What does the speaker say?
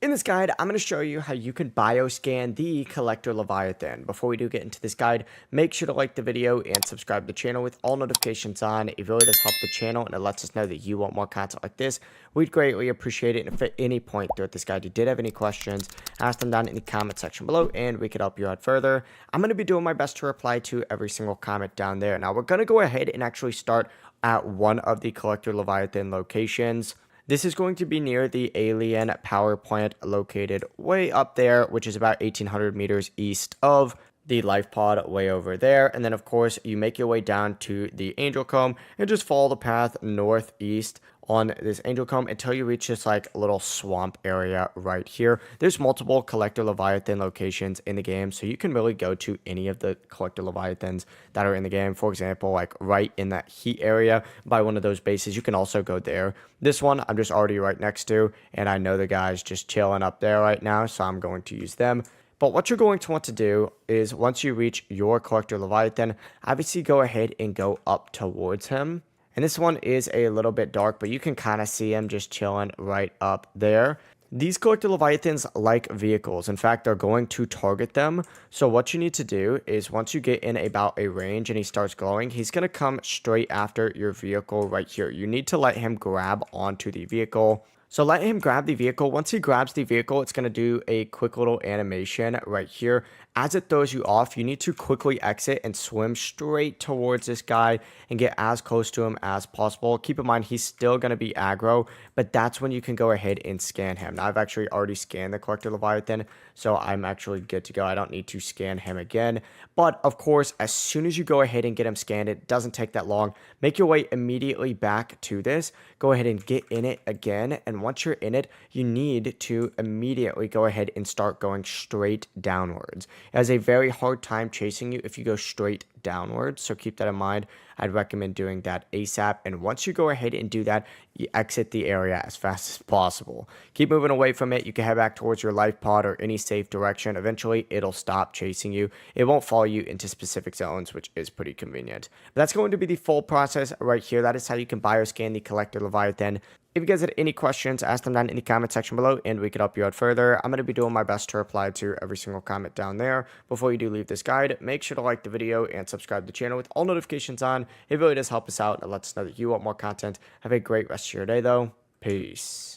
In this guide, I'm going to show you how you can bioscan the Collector Leviathan. Before we do get into this guide, make sure to like the video and subscribe to the channel with all notifications on. It really does help the channel and it lets us know that you want more content like this. We'd greatly appreciate it. And if at any point throughout this guide you did have any questions, ask them down in the comment section below and we could help you out further. I'm going to be doing my best to reply to every single comment down there. Now, we're going to go ahead and actually start at one of the Collector Leviathan locations. This is going to be near the alien power plant located way up there, which is about 1800 meters east of the life pod way over there. And then, of course, you make your way down to the angel comb and just follow the path northeast on this angel comb until you reach this like little swamp area right here. There's multiple Collector Leviathan locations in the game, so you can really go to any of the Collector Leviathans that are in the game. For example, like right in that heat area by one of those bases, you can also go there. This one I'm just already right next to, and I know the guy's just chilling up there right now, so I'm going to use them. But what you're going to want to do is once you reach your Collector Leviathan, obviously go ahead and go up towards him. And this one is a little bit dark, but you can kind of see him just chilling right up there. These Collector Leviathans like vehicles. In fact, they're going to target them. So what you need to do is once you get in about a range and he starts glowing, he's going to come straight after your vehicle right here. You need to let him grab onto the vehicle. So let him grab the vehicle. Once he grabs the vehicle, it's going to do a quick little animation right here. As it throws you off, you need to quickly exit and swim straight towards this guy and get as close to him as possible. Keep in mind, he's still going to be aggro, but that's when you can go ahead and scan him. Now, I've actually already scanned the Collector Leviathan, so I'm actually good to go. I don't need to scan him again. But, of course, as soon as you go ahead and get him scanned, it doesn't take that long. Make your way immediately back to this. Go ahead and get in it again, and once you're in it, you need to immediately go ahead and start going straight downwards. It has a very hard time chasing you if you go straight downwards, so keep that in mind. I'd recommend doing that ASAP, and once you go ahead and do that, you exit the area as fast as possible. Keep moving away from it. You can head back towards your life pod or any safe direction. Eventually, it'll stop chasing you. It won't follow you into specific zones, which is pretty convenient. But that's going to be the full process right here. That is how you can bioscan the Collector Leviathan. If you guys had any questions, ask them down in the comment section below and we can help you out further. I'm going to be doing my best to reply to every single comment down there. Before you do leave this guide, make sure to like the video and subscribe to the channel with all notifications on. It really does help us out and lets us know that you want more content. Have a great rest of your day though. Peace.